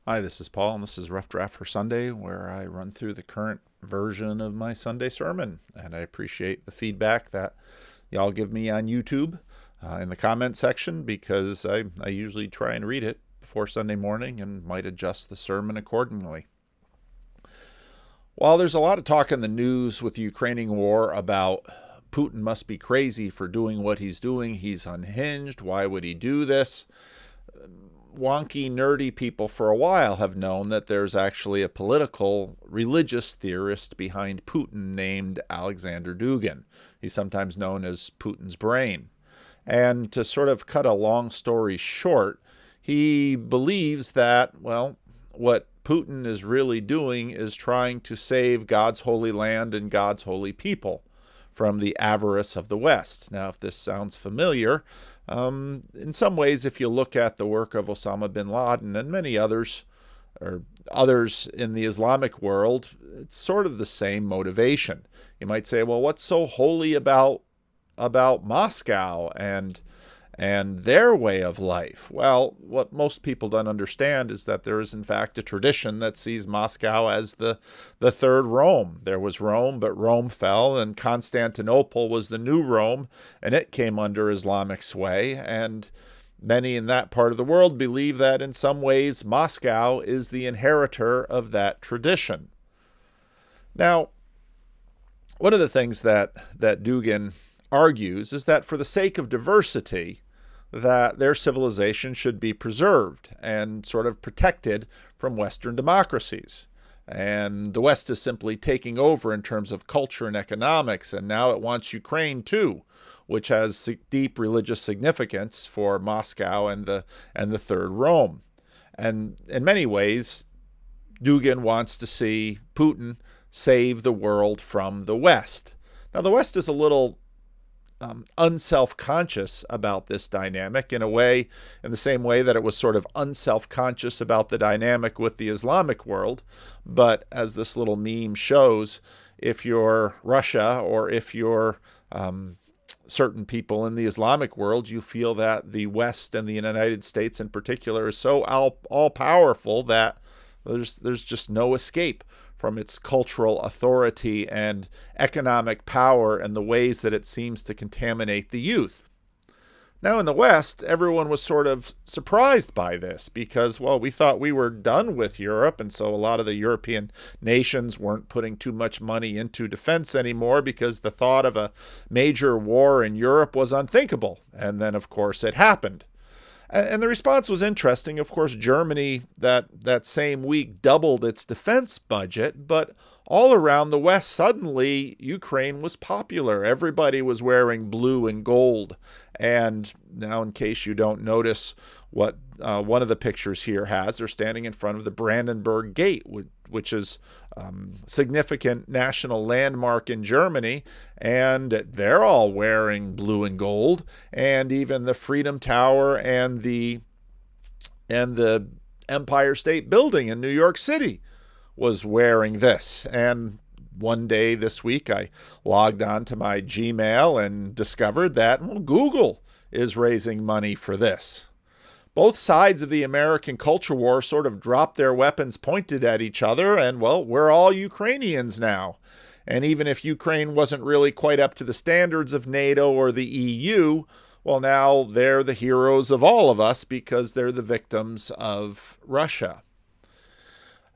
Hi, this is Paul, and this is Rough Draft for Sunday, where I run through the current version of my Sunday sermon. And I appreciate the feedback that y'all give me on YouTube in the comment section, because I usually try and read it before Sunday morning and might adjust the sermon accordingly. While there's a lot of talk in the news with the Ukrainian war about Putin must be crazy for doing what he's doing, he's unhinged, why would he do this? Wonky, nerdy people for a while have known that there's actually a political, religious theorist behind Putin named Alexander Dugin. He's sometimes known as Putin's brain. And to sort of cut a long story short, he believes that, well, what Putin is really doing is trying to save God's holy land and God's holy people from the avarice of the West. Now, if this sounds familiar, in some ways, if you look at the work of Osama bin Laden and many others, or others in the Islamic world, it's sort of the same motivation. You might say, well, what's so holy about Moscow and their way of life? Well, what most people don't understand is that there is, in fact, a tradition that sees Moscow as the third Rome. There was Rome, but Rome fell, and Constantinople was the new Rome, and it came under Islamic sway. And many in that part of the world believe that in some ways Moscow is the inheritor of that tradition. Now, one of the things that Dugin argues is that for the sake of diversity, that their civilization should be preserved and sort of protected from Western democracies. And the West is simply taking over in terms of culture and economics, and now it wants Ukraine too, which has deep religious significance for Moscow and the Third Rome. And in many ways, Dugin wants to see Putin save the world from the West. Now, the West is a little unself-conscious about this dynamic in the same way that it was sort of unself-conscious about the dynamic with the Islamic world. But as this little meme shows, if you're Russia or if you're certain people in the Islamic world, you feel that the West and the United States in particular is so all-powerful that there's just no escape from its cultural authority and economic power and the ways that it seems to contaminate the youth. Now, in the West, everyone was sort of surprised by this because, well, we thought we were done with Europe, and so a lot of the European nations weren't putting too much money into defense anymore because the thought of a major war in Europe was unthinkable. And then, of course, it happened. And the response was interesting. Of course, Germany that same week doubled its defense budget, but all around the West, suddenly Ukraine was popular. Everybody was wearing blue and gold. And now, in case you don't notice what one of the pictures here has, they're standing in front of the Brandenburg Gate, which is a significant national landmark in Germany, and they're all wearing blue and gold, and even the Freedom Tower and the Empire State Building in New York City was wearing this. And one day this week, I logged on to my Gmail and discovered that Google is raising money for this. Both sides of the American culture war sort of dropped their weapons pointed at each other, and, well, we're all Ukrainians now. And even if Ukraine wasn't really quite up to the standards of NATO or the EU, well, now they're the heroes of all of us because they're the victims of Russia.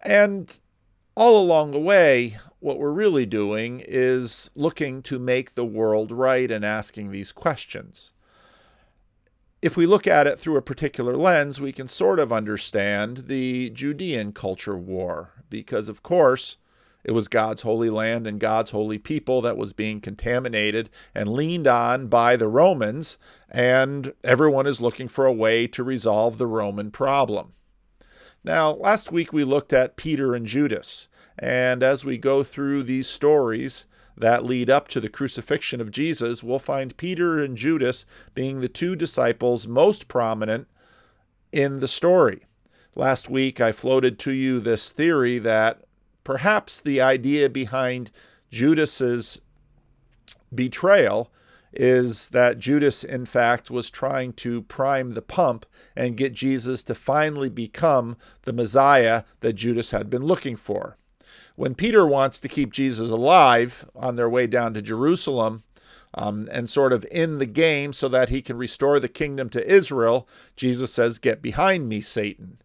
And all along the way, what we're really doing is looking to make the world right and asking these questions. If we look at it through a particular lens, we can sort of understand the Judean culture war, because, of course, it was God's holy land and God's holy people that was being contaminated and leaned on by the Romans, and everyone is looking for a way to resolve the Roman problem. Now, last week we looked at Peter and Judas, and as we go through these stories that lead up to the crucifixion of Jesus, we'll find Peter and Judas being the two disciples most prominent in the story. Last week, I floated to you this theory that perhaps the idea behind Judas's betrayal is that Judas, in fact, was trying to prime the pump and get Jesus to finally become the Messiah that Judas had been looking for. When Peter wants to keep Jesus alive on their way down to Jerusalem, and sort of in the game so that he can restore the kingdom to Israel, Jesus says, "Get behind me, Satan."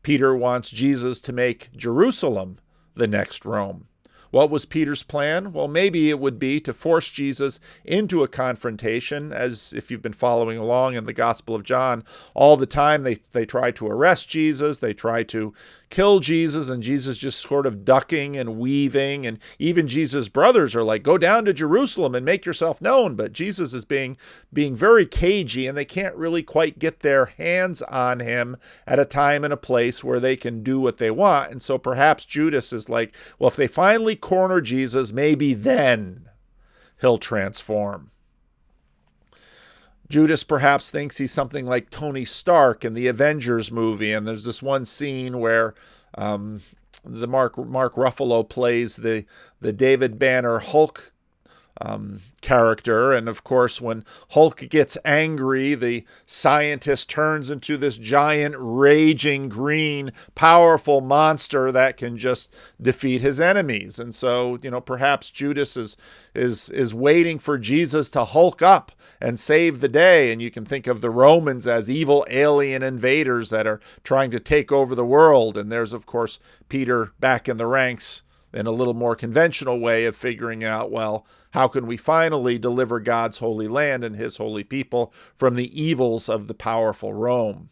Peter wants Jesus to make Jerusalem the next Rome. What was Peter's plan? Well, maybe it would be to force Jesus into a confrontation, as if you've been following along in the Gospel of John, all the time they try to arrest Jesus, they try to kill Jesus, and Jesus just sort of ducking and weaving, and even Jesus' brothers are like, "Go down to Jerusalem and make yourself known," but Jesus is being very cagey, and they can't really quite get their hands on him at a time and a place where they can do what they want. And so perhaps Judas is like, well, if they finally corner Jesus, maybe then he'll transform. Judas perhaps thinks he's something like Tony Stark in the Avengers movie, and there's this one scene where the Mark Ruffalo plays the David Banner Hulk character, and of course when Hulk gets angry, the scientist turns into this giant raging green powerful monster that can just defeat his enemies. And so, perhaps Judas is waiting for Jesus to hulk up and save the day. And you can think of the Romans as evil alien invaders that are trying to take over the world. And there's, of course, Peter back in the ranks in a little more conventional way of figuring out, well, how can we finally deliver God's holy land and his holy people from the evils of the powerful Rome?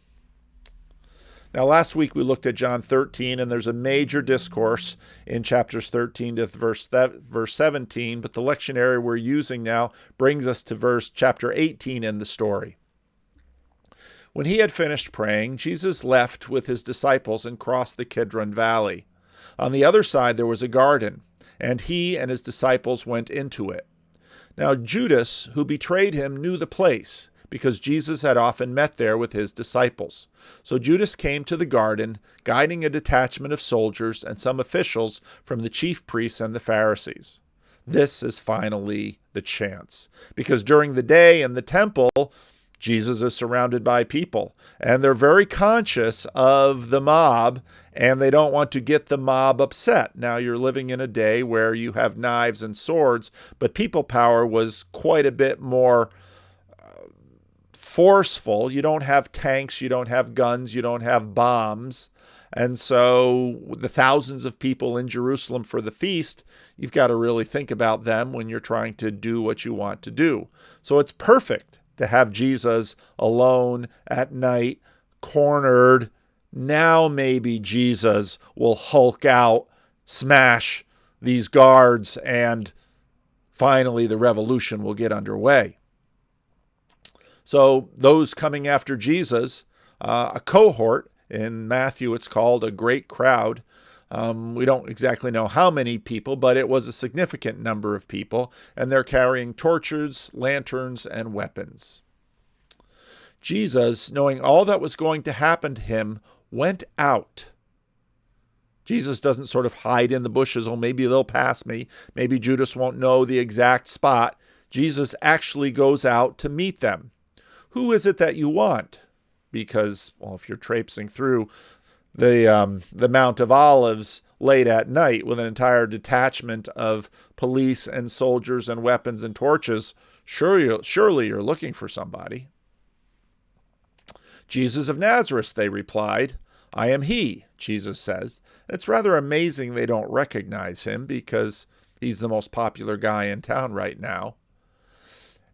Now, last week we looked at John 13, and there's a major discourse in chapters 13 to verse 17, but the lectionary we're using now brings us to chapter 18 in the story. When he had finished praying, Jesus left with his disciples and crossed the Kidron Valley. On the other side there was a garden, and he and his disciples went into it. Now Judas, who betrayed him, knew the place, because Jesus had often met there with his disciples. So Judas came to the garden, guiding a detachment of soldiers and some officials from the chief priests and the Pharisees. This is finally the chance, because during the day in the temple, Jesus is surrounded by people, and they're very conscious of the mob, and they don't want to get the mob upset. Now, you're living in a day where you have knives and swords, but people power was quite a bit more forceful. You don't have tanks, you don't have guns, you don't have bombs. And so the thousands of people in Jerusalem for the feast, you've got to really think about them when you're trying to do what you want to do. So it's perfect to have Jesus alone at night, cornered. Now maybe Jesus will hulk out, smash these guards, and finally the revolution will get underway. So those coming after Jesus, a cohort, in Matthew it's called a great crowd. We don't exactly know how many people, but it was a significant number of people, and they're carrying torches, lanterns, and weapons. Jesus, knowing all that was going to happen to him, went out. Jesus doesn't sort of hide in the bushes, oh, maybe they'll pass me, maybe Judas won't know the exact spot. Jesus actually goes out to meet them. Who is it that you want? Because, well, if you're traipsing through the Mount of Olives late at night with an entire detachment of police and soldiers and weapons and torches, surely you're looking for somebody. Jesus of Nazareth, they replied. I am he, Jesus says. It's rather amazing they don't recognize him because he's the most popular guy in town right now.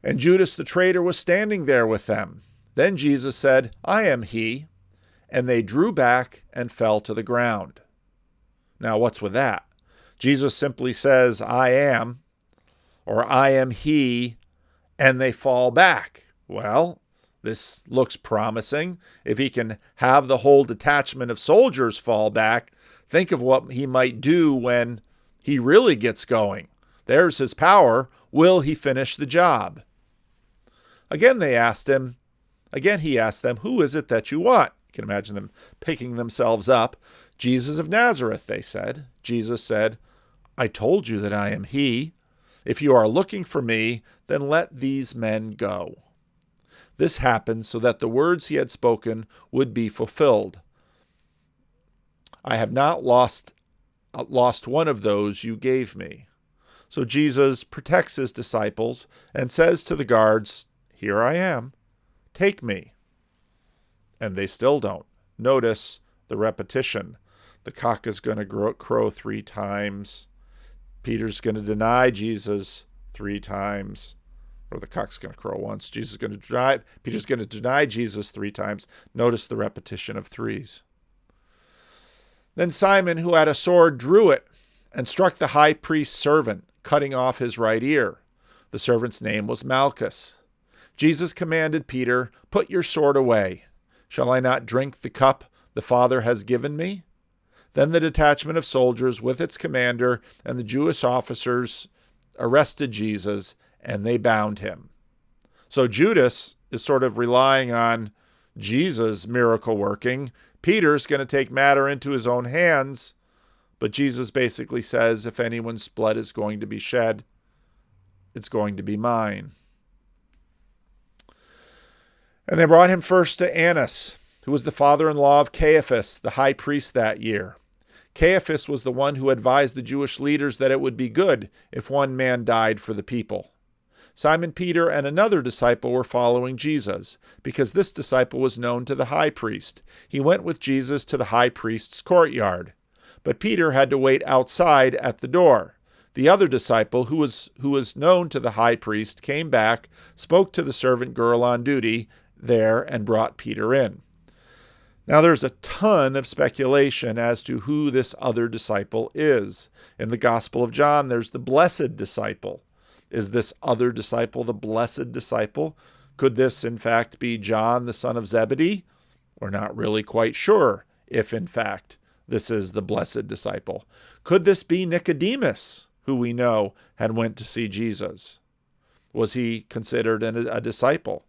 And Judas the traitor was standing there with them. Then Jesus said, I am he. And they drew back and fell to the ground. Now, what's with that? Jesus simply says, I am, or I am he, and they fall back. Well, this looks promising. If he can have the whole detachment of soldiers fall back, think of what he might do when he really gets going. There's his power. Will he finish the job? Again, he asked them, who is it that you want? You can imagine them picking themselves up. Jesus of Nazareth, they said. Jesus said, I told you that I am he. If you are looking for me, then let these men go." This happened so that the words he had spoken would be fulfilled. "I have not lost one of those you gave me." So Jesus protects his disciples and says to the guards, "Here I am, take me." And they still don't. Notice the repetition. The cock is going to crow 3 times. Peter's going to deny Jesus 3 times. Or the cock's going to crow once. Peter's going to deny Jesus 3 times. Notice the repetition of 3s. Then Simon, who had a sword, drew it and struck the high priest's servant, cutting off his right ear. The servant's name was Malchus. Jesus commanded Peter, "Put your sword away. Shall I not drink the cup the Father has given me?" Then the detachment of soldiers with its commander and the Jewish officers arrested Jesus, and they bound him. So Judas is sort of relying on Jesus' miracle working. Peter's going to take matter into his own hands, but Jesus basically says, if anyone's blood is going to be shed, it's going to be mine. And they brought him first to Annas, who was the father-in-law of Caiaphas, the high priest that year. Caiaphas was the one who advised the Jewish leaders that it would be good if one man died for the people. Simon Peter and another disciple were following Jesus, because this disciple was known to the high priest. He went with Jesus to the high priest's courtyard. But Peter had to wait outside at the door. The other disciple, who was known to the high priest, came back, spoke to the servant girl on duty there, and brought Peter in. Now there's a ton of speculation as to who this other disciple is. In the Gospel of John, there's the blessed disciple. Is this other disciple the blessed disciple? Could this, in fact, be John, the son of Zebedee? We're not really quite sure if, in fact, this is the blessed disciple. Could this be Nicodemus, who we know had went to see Jesus? Was he considered a disciple?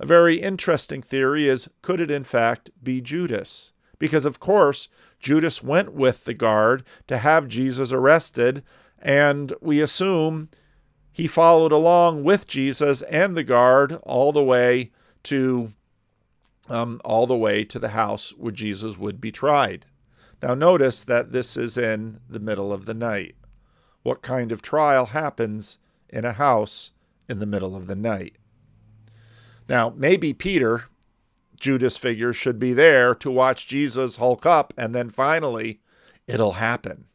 A very interesting theory is, could it, in fact, be Judas? Because, of course, Judas went with the guard to have Jesus arrested, and we assume he followed along with Jesus and the guard all the way to the house where Jesus would be tried. Now notice that this is in the middle of the night. What kind of trial happens in a house in the middle of the night? Now maybe Peter, Judas figures, should be there to watch Jesus hulk up, and then finally it'll happen.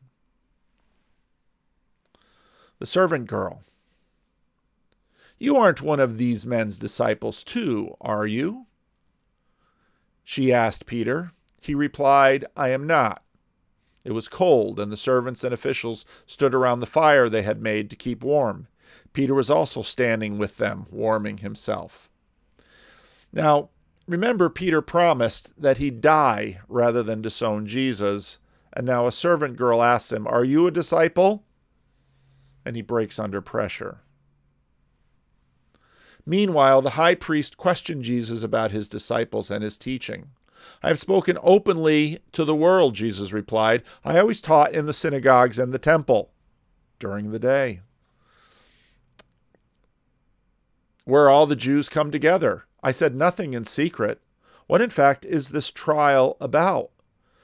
The servant girl. "You aren't one of these men's disciples too, are you?" she asked Peter. He replied, "I am not." It was cold, and the servants and officials stood around the fire they had made to keep warm. Peter was also standing with them, warming himself. Now, remember, Peter promised that he'd die rather than disown Jesus, and now a servant girl asks him, "Are you a disciple?" And he breaks under pressure. Meanwhile, the high priest questioned Jesus about his disciples and his teaching. "I have spoken openly to the world," Jesus replied. "I always taught in the synagogues and the temple during the day, where all the Jews come together. I said nothing in secret. What, in fact, is this trial about?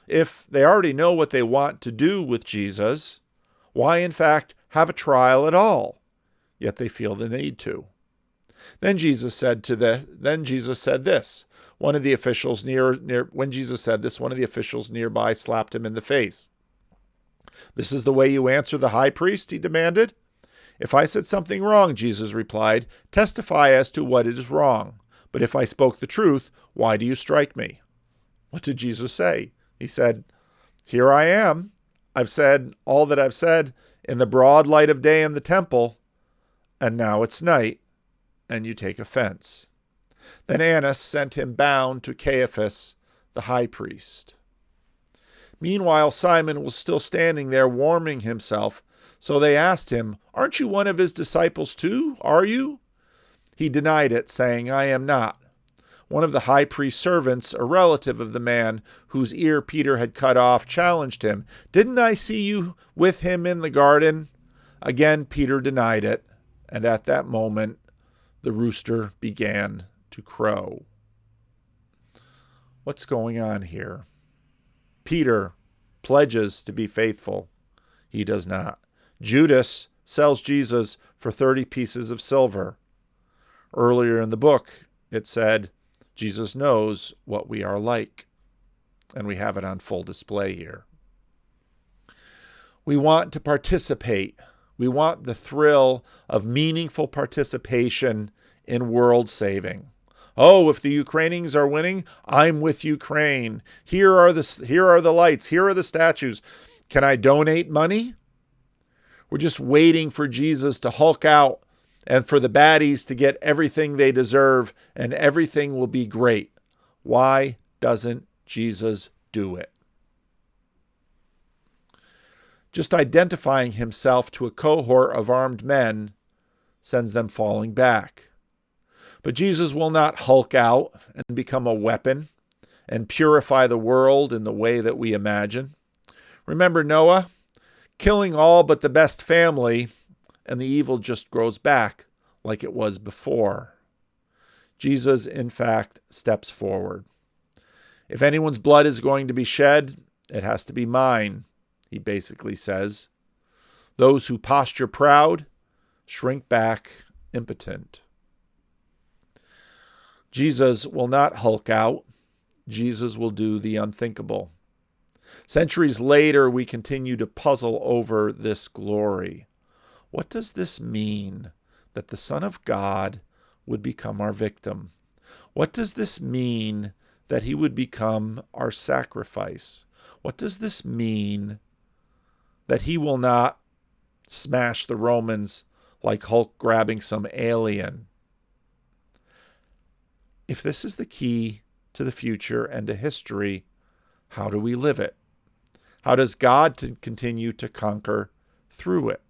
If they already know what they want to do with Jesus, why, in fact, have a trial at all? Yet they feel the need to." Then Jesus said this. When Jesus said this, one of the officials nearby slapped him in the face. "This is the way you answer the high priest?" he demanded. "If I said something wrong," Jesus replied, "testify as to what is wrong. But if I spoke the truth, why do you strike me?" What did Jesus say? He said, "Here I am. I've said all that I've said in the broad light of day in the temple, and now it's night, and you take offense." Then Annas sent him bound to Caiaphas, the high priest. Meanwhile, Simon was still standing there warming himself, so they asked him, "Aren't you one of his disciples too, are you?" He denied it, saying, "I am not." One of the high priest's servants, a relative of the man whose ear Peter had cut off, challenged him, "Didn't I see you with him in the garden?" Again, Peter denied it, and at that moment, the rooster began to crow. What's going on here? Peter pledges to be faithful. He does not. Judas sells Jesus for 30 pieces of silver. Earlier in the book, it said, Jesus knows what we are like. And we have it on full display here. We want to participate. We want the thrill of meaningful participation in world saving. Oh, if the Ukrainians are winning, I'm with Ukraine. Here are the lights. Here are the statues. Can I donate money? We're just waiting for Jesus to hulk out and for the baddies to get everything they deserve, and everything will be great. Why doesn't Jesus do it? Just identifying himself to a cohort of armed men sends them falling back. But Jesus will not hulk out and become a weapon and purify the world in the way that we imagine. Remember Noah? Killing all but the best family, and the evil just grows back like it was before. Jesus, in fact, steps forward. If anyone's blood is going to be shed, it has to be mine, he basically says. Those who posture proud shrink back impotent. Jesus will not hulk out. Jesus will do the unthinkable. Centuries later, we continue to puzzle over this glory. What does this mean that the Son of God would become our victim? What does this mean that he would become our sacrifice? What does this mean that he will not smash the Romans like Hulk grabbing some alien? If this is the key to the future and to history, how do we live it? How does God continue to conquer through it?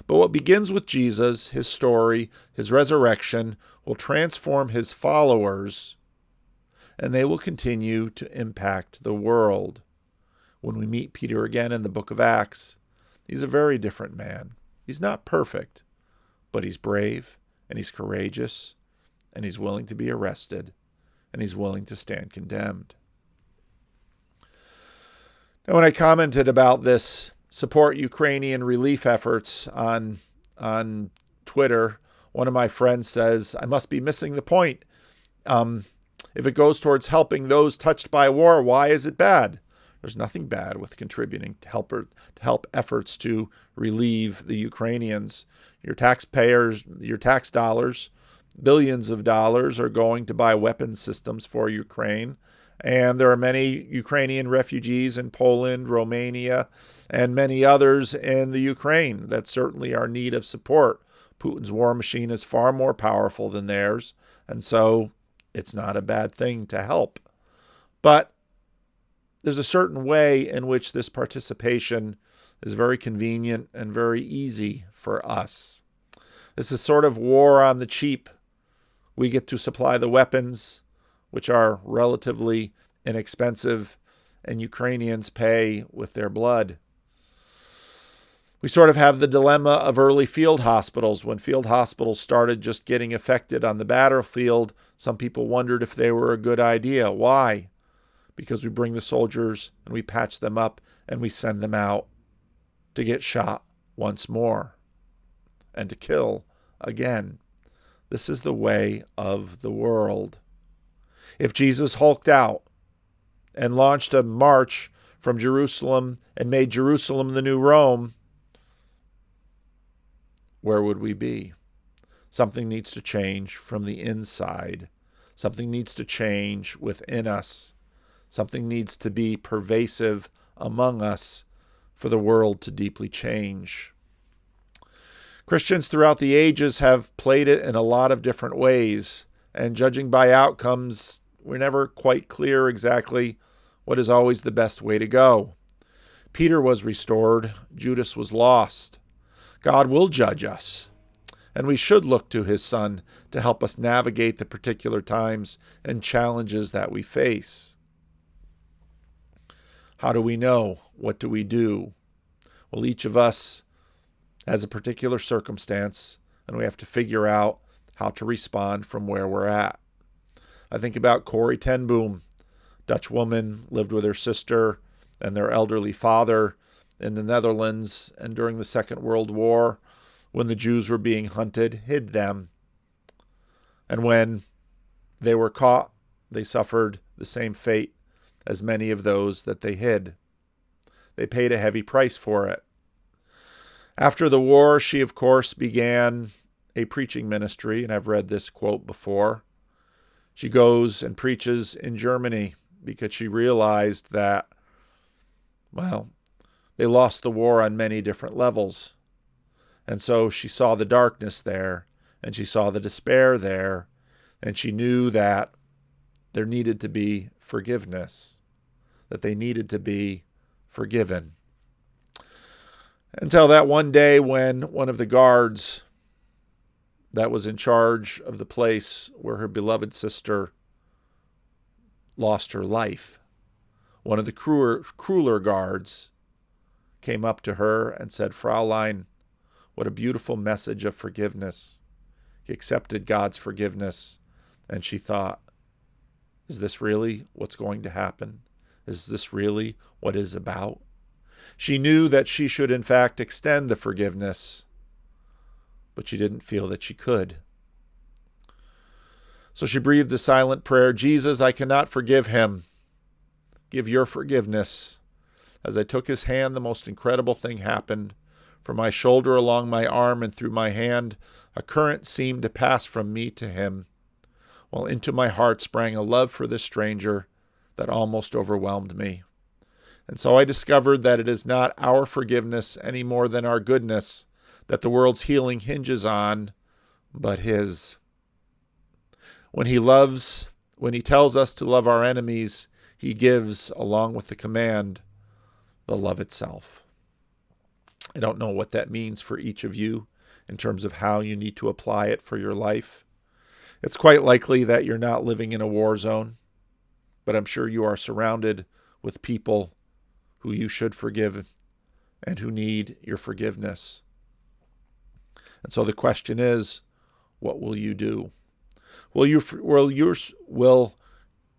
But what begins with Jesus, his story, his resurrection, will transform his followers, and they will continue to impact the world. When we meet Peter again in the book of Acts, he's a very different man. He's not perfect, but he's brave, and he's courageous, and he's willing to be arrested, and he's willing to stand condemned. Now, when I commented about this support Ukrainian relief efforts on Twitter, one of my friends says, I must be missing the point. If it goes towards helping those touched by war, why is it bad? There's nothing bad with contributing to help efforts to relieve the Ukrainians. Your taxpayers, your tax dollars, billions of dollars are going to buy weapons systems for Ukraine. And there are many Ukrainian refugees in Poland, Romania, and many others in the Ukraine that certainly are in need of support. Putin's war machine is far more powerful than theirs, and so it's not a bad thing to help. But there's a certain way in which this participation is very convenient and very easy for us. This is sort of war on the cheap. We get to supply the weapons, which are relatively inexpensive, and Ukrainians pay with their blood. We sort of have the dilemma of early field hospitals. When field hospitals started just getting affected on the battlefield, some people wondered if they were a good idea. Why? Because we bring the soldiers and we patch them up and we send them out to get shot once more and to kill again. This is the way of the world. If Jesus hulked out and launched a march from Jerusalem and made Jerusalem the new Rome, where would we be? Something needs to change from the inside. Something needs to change within us. Something needs to be pervasive among us for the world to deeply change. Christians throughout the ages have played it in a lot of different ways, and judging by outcomes, we're never quite clear exactly what is always the best way to go. Peter was restored. Judas was lost. God will judge us, and we should look to his Son to help us navigate the particular times and challenges that we face. How do we know? What do we do? Well, each of us has a particular circumstance, and we have to figure out how to respond from where we're at. I think about Corrie ten Boom, Dutch woman, lived with her sister and their elderly father in the Netherlands, and during the Second World War, when the Jews were being hunted, hid them. And when they were caught, they suffered the same fate as many of those that they hid. They paid a heavy price for it. After the war, she, of course, began a preaching ministry, and I've read this quote before. She goes and preaches in Germany because she realized that, well, they lost the war on many different levels. And so she saw the darkness there, and she saw the despair there, and she knew that there needed to be forgiveness, that they needed to be forgiven. Until that one day when one of the guards that was in charge of the place where her beloved sister lost her life, one of the crueler guards came up to her and said, "Fraulein, what a beautiful message of forgiveness." He accepted God's forgiveness, and she thought, is this really what's going to happen? Is this really what it is about? She knew that she should, in fact, extend the forgiveness, but she didn't feel that she could. So she breathed the silent prayer, "Jesus, I cannot forgive him. Give your forgiveness." As I took his hand, the most incredible thing happened. From my shoulder along my arm and through my hand, a current seemed to pass from me to him, while into my heart sprang a love for this stranger that almost overwhelmed me. And so I discovered that it is not our forgiveness any more than our goodness that the world's healing hinges on, but his. When he tells us to love our enemies, he gives, along with the command, the love itself. I don't know what that means for each of you in terms of how you need to apply it for your life. It's quite likely that you're not living in a war zone, but I'm sure you are surrounded with people who you should forgive and who need your forgiveness. And so the question is, what will you do? Will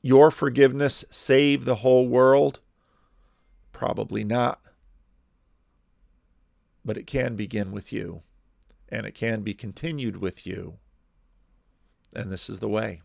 your forgiveness save the whole world? Probably not. But it can begin with you, and it can be continued with you. And this is the way.